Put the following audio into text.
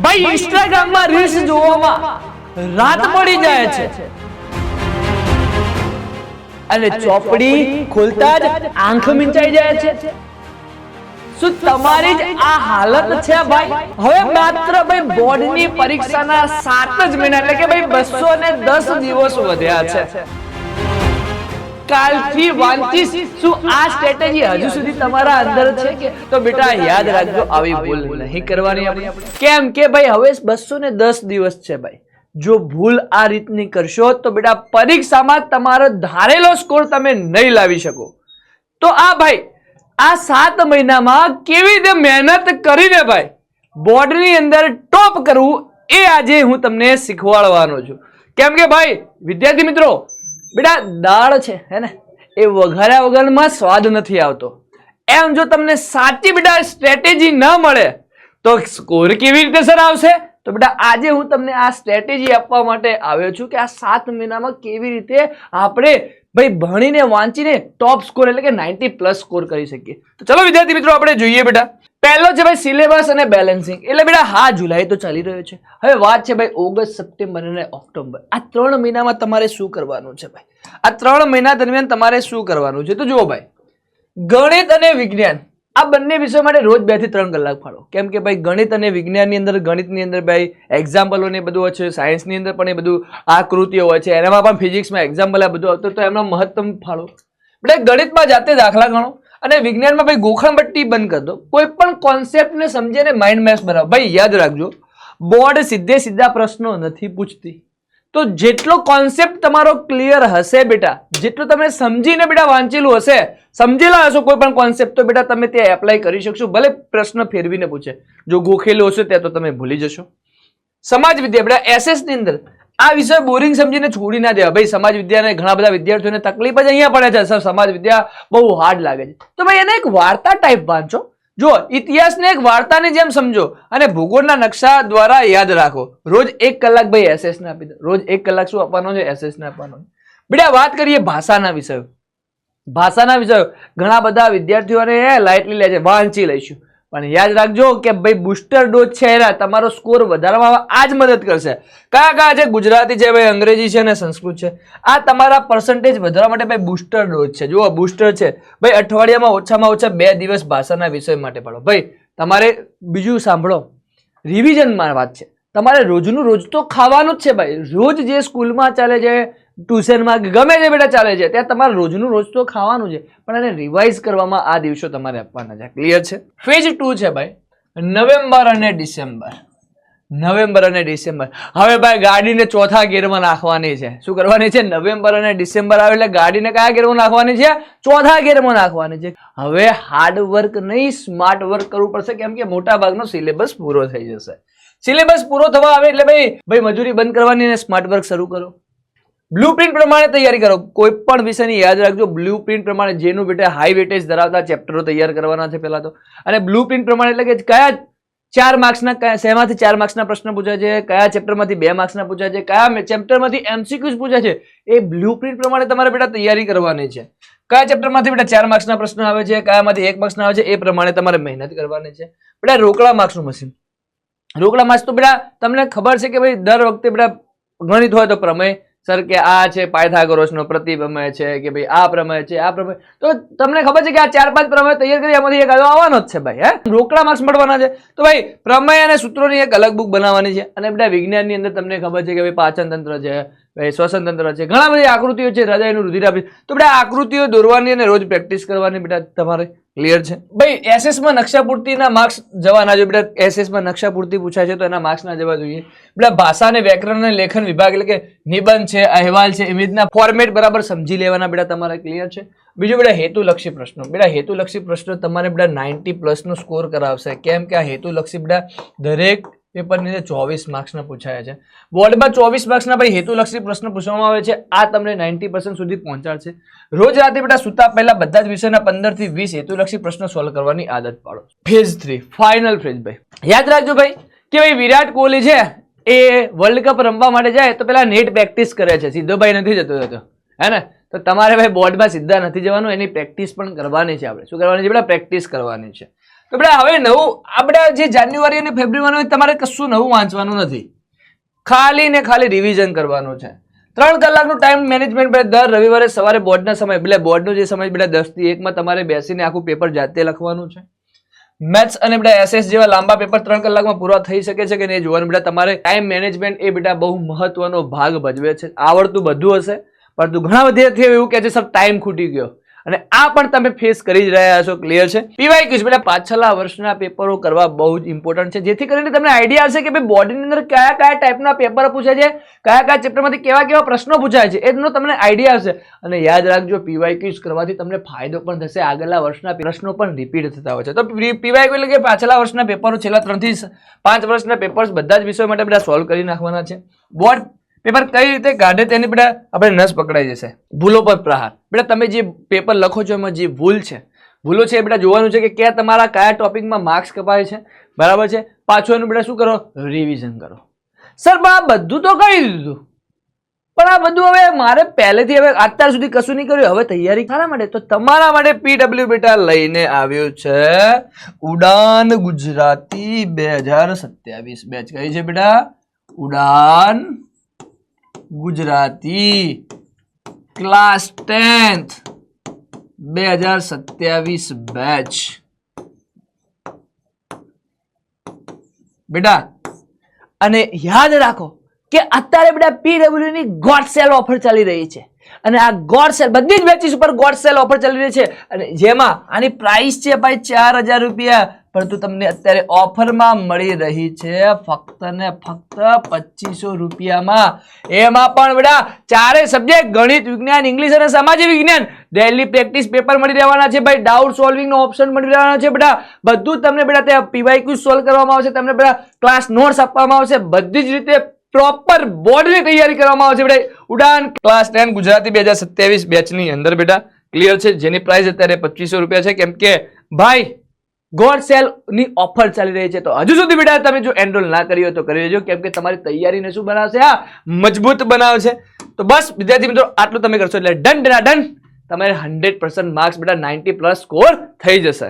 ભાઈ ઇન્સ્ટાગ્રામમાં રીલ્સ જોવામાં રાત પડી જાય છે અને ચોપડી ખોલતા જ આંખ મીંચાઈ જાય છે. શું તમારી જ આ હાલત છે ભાઈ? હવે માત્ર ભાઈ બોર્ડની પરીક્ષાના 7 જ મહિના એટલે કે ભાઈ 210 દિવસ વધ્યા છે. કાલથી વાંચીશ. શું આ સ્ટ્રેટેજી હજુ સુધી તમારા અંદર છે કે? તો બેટા યાદ રાખજો, આવી ભૂલ નહીં કરવાની આપણે. કેમ કે ભાઈ હવે 210 દિવસ છે ભાઈ. જો ભૂલ આ રીતની કરશો તો બેટા પરીક્ષામાં તમારો ધારેલો સ્કોર તમે નહીં લાવી શકો. તો આ ભાઈ આ 7 મહિનામાં કેવી રીતે મહેનત કરીને ભાઈ બોર્ડની અંદર ટોપ કરવું એ આજે હું તમને શીખવાડવાનો છું. કેમ કે ભાઈ વિદ્યાર્થી મિત્રો, બેટા દાળ છે હે ને, એ વઘાર્યા વગરમાં સ્વાદ નથી આવતો. એમ જો તમને સાચી બેટા સ્ટ્રેટેજી ન મળે તો સ્કોર કેવી રીતે સર આવશે? તો બેટા આજે હું તમને આ સ્ટ્રેટેજી આપવા માટે આવ્યો છું કે આ 7 મહિનામાં કેવી રીતે આપણે ભાઈ ભણીને વાંચીને ટોપ સ્કોર એટલે કે 90+ સ્કોર કરી શકીએ. તો ચલો વિદ્યાર્થી મિત્રો આપણે જોઈએ બેટા. પહેલો છે ભાઈ સિલેબસ અને બેલેન્સિંગ. એટલે બેટા હા જુલાઈ તો ચાલી રહ્યો છે, હવે વાત છે ભાઈ ઓગસ્ટ, સપ્ટેમ્બર અને ઓક્ટોબર. આ 3 મહિનામાં તમારે શું કરવાનું છે ભાઈ? આ 3 મહિના દરમિયાન તમારે શું કરવાનું છે? તો જુઓ ભાઈ, ગણિત અને વિજ્ઞાન આ બંને વિષયો માટે રોજ 2 થી 3 કલાક ફાળો. કેમ કે ભાઈ ગણિત અને વિજ્ઞાનની અંદર, ગણિતની અંદર ભાઈ એક્ઝામ્પલો ને બધું હોય છે, સાયન્સની અંદર પણ એ બધું આકૃતિઓ હોય છે, એનામાં પણ ફિઝિક્સમાં એક્ઝામ્પલ આ બધું આવતું, તો એમનો મહત્તમ ફાળો. એટલે ગણિતમાં જાતે દાખલા ગણો અને વિજ્ઞાનમાં ભાઈ ગોખણપટ્ટી બંધ કરી દો. કોઈ પણ કોન્સેપ્ટને સમજીને માઇન્ડ મેપ્સ બનાવો. ભાઈ યાદ રાખજો, બોર્ડ સીધા પ્રશ્નો નથી પૂછતી. તો જેટલો કોન્સેપ્ટ તમારો ક્લિયર હશે બેટા, જેટલું તમે સમજીને બેટા વાંચેલું હશે, સમજેલા હશો કોઈ પણ કોન્સેપ્ટ, તો બેટા તમે ત્યાં એપ્લાય કરી શકશો. ભલે પ્રશ્ન ફેરવીને પૂછે, જો ગોખેલું હશે ત્યાં તો તમે ભૂલી જશો. સમાજ વિદ્યા બેટા એસએસ ની અંદર આ વિષય બોરિંગ સમજીને છોડી ના દેવા. ભાઈ સમાજ વિદ્યાને ઘણા બધા વિદ્યાર્થીઓને તકલીફ જ અહીંયા પડે છે, સર સમાજ વિદ્યા બહુ હાર્ડ લાગે છે. તો ભાઈ એને એક વાર્તા ટાઈપ વાંચો. જો ઇતિહાસને એક વાર્તાની જેમ સમજો અને ભૂગોળના નકશા દ્વારા યાદ રાખો. રોજ 1 કલાક ભાઈ એસએસ ને આપી દો. રોજ 1 કલાક શું આપવાનો છે? એસએસ ને આપવાનો છે. બેટા વાત કરીએ ભાષાના વિષયો. ભાષાના વિષયો ઘણા બધા વિદ્યાર્થીઓને લાઇટલી લે છે, વાંચી લઈશું. પણ યાદ રાખજો કે ભાઈ બુસ્ટર ડોઝ છે એના તમારો સ્કોર વધારવામાં આ જ મદદ કરશે. કયા છે? ગુજરાતી છે ભાઈ, અંગ્રેજી છે અને સંસ્કૃત છે. આ તમારા પર્સન્ટેજ વધારવા માટે ભાઈ બુસ્ટર ડોઝ છે. જુઓ બુસ્ટર છે ભાઈ, અઠવાડિયામાં ઓછામાં ઓછા 2 દિવસ ભાષાના વિષય માટે પાડો. ભાઈ તમારે બીજું સાંભળો, રિવિઝનમાં વાત છે. તમારે રોજનું રોજ તો ખાવાનું જ છે ભાઈ. રોજ જે સ્કૂલમાં ચાલે છે, ટ્યુશનમાં ગમે તે બેટા ચાલે છે, ત્યાં તમારે રોજનું રોજ તો ખાવાનું છે, પણ એને રિવાઇઝ કરવામાં આ દિવસો તમારે આપવાના છે. ક્લિયર છે? ફેઝ 2 છે ભાઈ નવેમ્બર અને ડિસેમ્બર. નવેમ્બર અને ડિસેમ્બર. હવે ભાઈ ગાડીને ચોથા ગેરમાં નાખવાની છે. શું કરવાની છે? નવેમ્બર અને ડિસેમ્બર આવે એટલે ગાડીને કયા ગેરમાં નાખવાની છે? ચોથા ગેરમાં નાખવાની છે. હવે હાર્ડ વર્ક નહીં, સ્માર્ટ વર્ક કરવું પડશે. કેમ કે મોટા ભાગનો સિલેબસ પૂરો થઈ જશે. સિલેબસ પૂરો થવા આવે એટલે ભાઈ મજૂરી બંધ કરવાની અને સ્માર્ટ વર્ક શરૂ કરો. બ્લુપ્રિન્ટ પ્રમાણે તૈયારી કરો. કોઈ પણ વિષયની યાદ રાખજો, બ્લુપ્રિન્ટ પ્રમાણે જેનું બેટા હાઈ વેટેજ ધરાવતા ચેપ્ટરો તૈયાર કરવાના છે પહેલા તો. અને બ્લુપ્રિન્ટ પ્રમાણે એટલે કે કયા 4 માર્ક્સના, શેમાંથી 4 માર્ક્સના પ્રશ્ન પૂછાય છે, કયા ચેપ્ટરમાંથી 2 માર્ક્સના પૂછાય છે, કયા ચેપ્ટરમાંથી એમસીક્યુઝ પૂછાય છે, એ બ્લુપ્રિન્ટ પ્રમાણે તમારે બેટા તૈયારી કરવાની છે. કયા ચેપ્ટરમાંથી બેટા 4 માર્ક્સના પ્રશ્ન આવે છે, કયામાંથી 1 માર્ક્સના આવે છે, એ પ્રમાણે તમારે મહેનત કરવાની છે. બેટા રોકડા માર્ક્સનું મશીન. રોકડા માર્ક્સ તો બેટા તમને ખબર છે કે ભાઈ દર વખતે બેટા ગણિત હોય તો પ્રમેય, સર કે આ છે પાયથાગોરસનો પ્રતિપ્રમેય છે, કે ભાઈ આ પ્રમેય છે, આ પ્રમેય, તો તમને ખબર છે કે આ 4-5 પ્રમેય તૈયાર કરી એમાંથી એક આવવાનો જ છે ભાઈ. હે રોકડા માર્ક્સ મળવાના છે. તો ભાઈ પ્રમેય અને સૂત્રોની એક અલગ બુક બનાવવાની છે. અને બેટા વિજ્ઞાનની અંદર તમને ખબર છે કે ભાઈ પાચન તંત્ર છે, ભાઈ શ્વસન તંત્ર છે, ઘણા બધી આકૃતિઓ છે, હૃદયનું રુધિરાભિ. તો બેટા આકૃતિઓ દોરવાની અને રોજ પ્રેક્ટિસ કરવાની બેટા તમારે. ક્લિયર છે? ભાઈ એસએસ માં નકશા પૂર્તિના માર્ક્સ જવાના જોઈએ બેટા. એસએસ માં નકશા પૂર્તિ પૂછાય છે તો એના માર્ક્સ ના જવા જોઈએ બેટા. ભાષા અને વ્યાકરણ અને લેખન વિભાગ એટલે કે નિબંધ છે, અહેવાલ છે, ઇમેજના ફોર્મેટ બરાબર સમજી લેવાના બેટા તમારે. ક્લિયર છે? બીજું બેટા હેતુલક્ષી પ્રશ્નો. બેટા હેતુલક્ષી પ્રશ્નો તમારે બેટા 90+ નો સ્કોર કરાવશે. કેમ કે આ હેતુલક્ષી બેટા દરેક પેપરની અંદર 24 માર્ક્સના પૂછાયા છે. બોર્ડમાં 24 માર્ક્સના ભાઈ હેતુલક્ષી પ્રશ્ન પૂછવામાં આવે છે. આ તમને 90% સુધી પહોંચાડશે. રોજ રાતે બેટા સુતા પહેલા બધા જ વિષયના 15 થી 20 હેતુલક્ષી પ્રશ્નો સોલ્વ કરવાની આદત પાડો. Phase 3 final phase. ભાઈ યાદ રાખજો ભાઈ કે ભાઈ વિરાટ કોહલી છે એ વર્લ્ડ કપ રમવા માટે જાય તો પેલા નેટ પ્રેક્ટિસ કરે છે. સીધો ભાઈ નથી જતો હે ને? તો તમારે ભાઈ બોર્ડમાં સીધા નથી જવાનું, એની પ્રેક્ટિસ પણ કરવાની છે. આપણે શું કરવાની છે બેટા? પ્રેક્ટિસ કરવાની છે. તો તો બેટા હવે નવું આપણે જે જાન્યુઆરી અને ફેબ્રુઆરી તમારે કશું નવું વાંચવાનું નથી, ખાલી ને ખાલી રિવિઝન કરવાનું છે. 3 કલાકનું ટાઈમ મેનેજમેન્ટ બેટા દર રવિવારે સવારે બોર્ડના સમય એટલે બોર્ડનો જે સમય બેટા 10 થી 1 માં તમારે બેસીને આખું પેપર જાતે લખવાનું છે. મેથ્સ અને બેટા એસએસ જેવા લાંબા પેપર 3 કલાકમાં પૂરા થઈ શકે છે કે નહીં જોવાનું. બેટા તમારે ટાઈમ મેનેજમેન્ટ એ બેટા બહુ મહત્વનો ભાગ ભજવે છે. આવડતું બધું હશે પરંતુ ઘણા વિદ્યાર્થીઓ એવું કહે છે સર ટાઈમ ખૂટી ગયો, અને આ પણ તમે ફેસ કરી જ રહ્યા છો. ક્લિયર છે? પીવાય ક્વિઝ બેટા પાછલા વર્ષના પેપરો કરવા બહુ જ ઇમ્પોર્ટન્ટ છે, જેથી કરીને તમને આઈડિયા હશે કે ભાઈ બોર્ડની અંદર કયા કયા ટાઈપના પેપર પૂછાય છે, કયા કયા ચેપ્ટરમાંથી કેવા કેવા પ્રશ્નો પૂછાય છે એનો તમને આઈડિયા હશે. અને યાદ રાખજો પીવાય ક્વિઝ કરવાથી તમને ફાયદો પણ થશે, આગળના વર્ષના પ્રશ્નો પણ રિપીટ થતા હોય છે. તો પીવાય એટલે કે પાછલા વર્ષના પેપરો છેલ્લા 3 થી 5 વર્ષના પેપર્સ બધા જ વિષયો માટે બેટા સોલ્વ કરી નાખવાના છે. બોર્ડ પેપર કઈ રીતે કાઢે તેની બેટા આપણે નસ પકડાઈ જશે. ભૂલો પર પ્રહાર બેટા તમે જે પેપર લખો છો એમાં જે ભૂલો છે બેટા જોવાનું છે કે કયા તમારા કયા ટોપિકમાં માર્ક્સ કપાય છે. બરાબર છે? પાછું એનું બેટા શું કરો? રિવિઝન કરો. સર પણ આ બધું તો કરી દીધું, પણ આ બધું હવે મારે પહેલેથી હવે અત્યાર સુધી કશું નહીં કર્યું, હવે તૈયારી શાના માટે? તો તમારા માટે પીડબ્લ્યુ બેટા લઈને આવ્યું છે ઉડાન ગુજરાતી 2027 બેચ. કઈ છે બેટા? ઉડાન ગુજરાતી ક્લાસ 10th 2027 બેચ. બેટા અને યાદ રાખો કે અત્યારે બેટા પીડબ્લ્યુ ની ગોડ સેલ ઓફર ચાલી રહી છે, અને આ ગોડ સેલ બધી જ બેચીસ ઉપર ગોડ સેલ ઓફર ચાલી રહી છે, અને જેમાં આની પ્રાઇસ છે ભાઈ 4000 રૂપિયા, પરંતુ તમને અત્યારે ઓફરમાં મળી રહી છે ફક્ત ને ફક્ત 2500 રૂપિયામાં. એમાં પણ બેટા ચારે સબ્જેક્ટ ગણિત, વિજ્ઞાન, ઇંગ્લિશ અને સામાજિક વિજ્ઞાન ડેલી પ્રેક્ટિસ પેપર મળી રહેવાના છે ભાઈ. ડાઉટ સોલ્વિંગ નો ઓપ્શન મળી રહેવાનો છે બેટા. બધું તમને બેટા ત્યાં પીવાય ક્વિઝ સોલ્વ કરવામાં આવશે, તમને બેટા ક્લાસ નોટ્સ આપવામાં આવશે, બધી જ રીતે પ્રોપર બોર્ડની તૈયારી કરવામાં આવશે બેટા. ઉડાન ક્લાસ 10 ગુજરાતી 2027 બેચની અંદર બેટા. ક્લિયર છે? જેની પ્રાઇસ અત્યારે 2500 રૂપિયા છે, કેમ કે ભાઈ ગોડ સેલ ની ઓફર ચાલી રહી છે. તો હજુ સુધી બેટા તમે જો એનરોલ ના કરી હોય તો કરી લેજો, કેમ કે તમારી તૈયારીને શું બનાવશે? મજબૂત બનાવશે. તો બસ વિદ્યાર્થી મિત્રો આટલું તમે કરશો એટલે ડન બેટા ડન. તમારે 100% માર્ક્સ બેટા 90+ સ્કોર થઈ જશે.